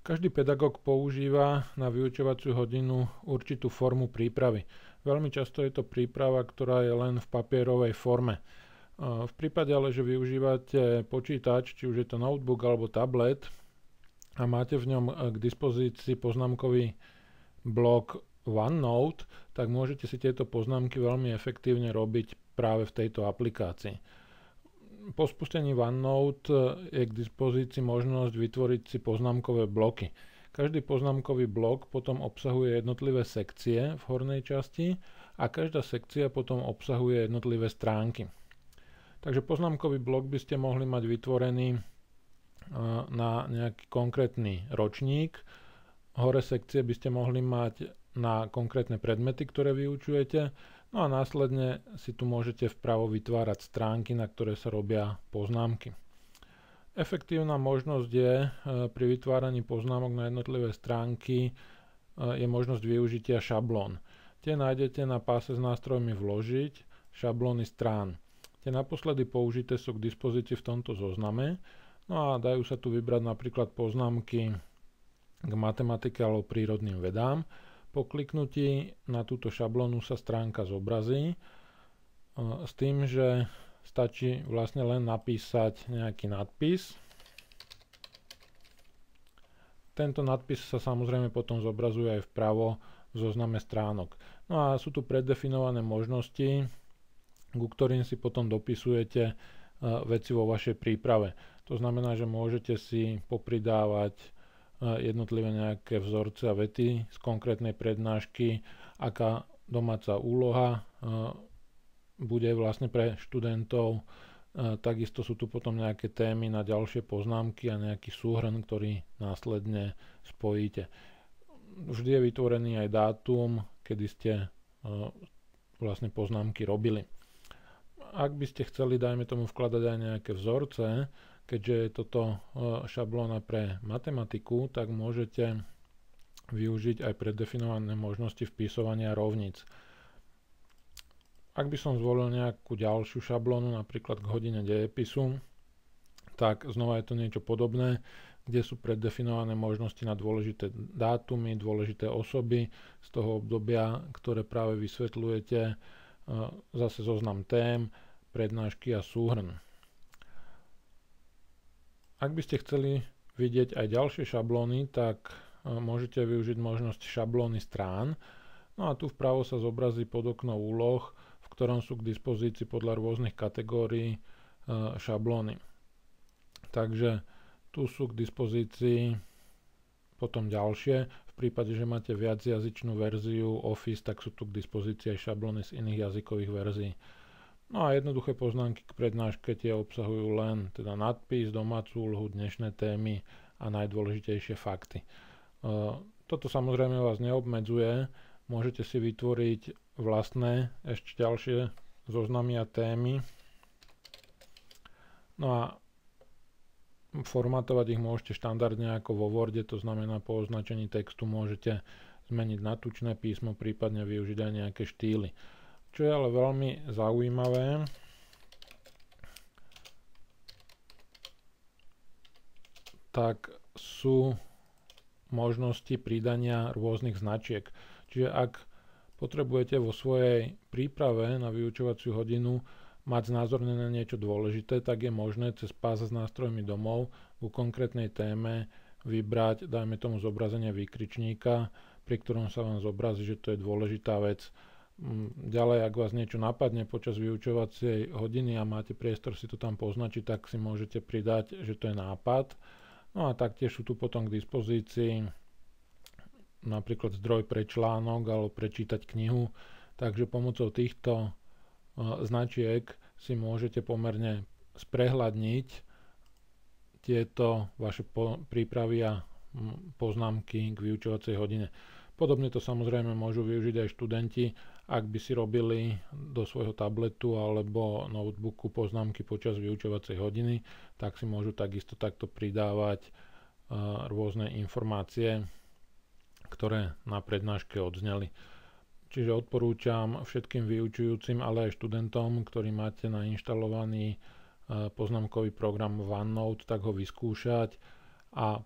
Každý pedagóg používa na vyučovaciu hodinu určitú formu prípravy. Veľmi často je to príprava, ktorá je len v papierovej forme. V prípade ale, že využívate počítač, či už je to notebook alebo tablet a máte v ňom k dispozícii poznámkový blok OneNote, tak môžete si tieto poznámky veľmi efektívne robiť práve v tejto aplikácii. Po spustení OneNote je k dispozícii možnosť vytvoriť si poznámkové bloky. Každý poznámkový blok potom obsahuje jednotlivé sekcie v hornej časti a každá sekcia potom obsahuje jednotlivé stránky. Takže poznámkový blok by ste mohli mať vytvorený na nejaký konkrétny ročník. Hore sekcie by ste mohli mať na konkrétne predmety, ktoré vyučujete. No a následne si tu môžete vpravo vytvárať stránky, na ktoré sa robia poznámky. Efektívna možnosť je pri vytváraní poznámok na jednotlivé stránky je možnosť využitia šablón. Tie nájdete na páse s nástrojmi Vložiť, šablóny strán. Tie naposledy použité sú k dispozícii v tomto zozname. No a dajú sa tu vybrať napríklad poznámky k matematike alebo prírodným vedám. Po kliknutí na túto šablónu sa stránka zobrazí s tým, že stačí vlastne len napísať nejaký nadpis. Tento nadpis sa samozrejme potom zobrazuje aj vpravo v zozname stránok. No a sú tu preddefinované možnosti, ku ktorým si potom dopisujete veci vo vašej príprave. To znamená, že môžete si popridávať jednotlivé nejaké vzorce a vety z konkrétnej prednášky, aká domáca úloha bude vlastne pre študentov. Takisto sú tu potom nejaké témy na ďalšie poznámky a nejaký súhrn, ktorý následne spojíte. Vždy je vytvorený aj dátum, kedy ste vlastne poznámky robili. Ak by ste chceli, dajme tomu, vkladať aj nejaké vzorce, keďže je toto šablóna pre matematiku, tak môžete využiť aj predefinované možnosti vpisovania rovníc. Ak by som zvolil nejakú ďalšiu šablónu, napríklad k hodine dejepisu, tak znova je to niečo podobné, kde sú predefinované možnosti na dôležité dátumy, dôležité osoby z toho obdobia, ktoré práve vysvetľujete, zase zoznam tém, prednášky a súhrn. Ak by ste chceli vidieť aj ďalšie šablóny, tak môžete využiť možnosť šablóny strán. No a tu vpravo sa zobrazí podokno úloh, v ktorom sú k dispozícii podľa rôznych kategórií šablóny. Takže tu sú k dispozícii potom ďalšie. V prípade, že máte viacjazyčnú verziu Office, tak sú tu k dispozícii aj šablóny z iných jazykových verzií. No a jednoduché poznámky k prednáške tie obsahujú len teda nadpis, domácu úlohu, dnešné témy a najdôležitejšie fakty. Toto samozrejme vás neobmedzuje, môžete si vytvoriť vlastné ešte ďalšie zoznamy a témy. No a formátovať ich môžete štandardne ako vo Worde, to znamená po označení textu môžete zmeniť na tučné písmo, prípadne využiť aj nejaké štýly. Čo je ale veľmi zaujímavé, tak sú možnosti pridania rôznych značiek. Čiže ak potrebujete vo svojej príprave na vyučovaciu hodinu mať znázornené niečo dôležité, tak je možné cez pás s nástrojmi domov u konkrétnej téme vybrať, dajme tomu, zobrazenie výkričníka, pri ktorom sa vám zobrazí, že to je dôležitá vec. Ďalej, ak vás niečo napadne počas vyučovacej hodiny a máte priestor si to tam poznačiť, tak si môžete pridať, že to je nápad. No a taktiež sú tu potom k dispozícii napríklad zdroj pre článok alebo prečítať knihu. Takže pomocou týchto značiek si môžete pomerne sprehľadniť tieto vaše prípravy a poznámky k vyučovacej hodine. Podobne to samozrejme môžu využiť aj študenti, ak by si robili do svojho tabletu alebo notebooku poznámky počas vyučovacej hodiny, tak si môžu takisto takto pridávať rôzne informácie, ktoré na prednáške odzneli. Čiže odporúčam všetkým vyučujúcim, ale aj študentom, ktorí máte nainštalovaný poznámkový program OneNote, tak ho vyskúšať a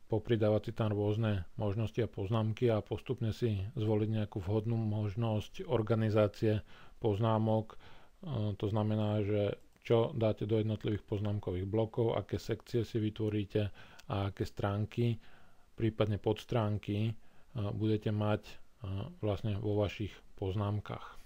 popridávať si tam rôzne možnosti a poznámky a postupne si zvoliť nejakú vhodnú možnosť organizácie poznámok. To znamená, že čo dáte do jednotlivých poznámkových blokov, aké sekcie si vytvoríte a aké stránky, prípadne podstránky budete mať vlastne vo vašich poznámkach.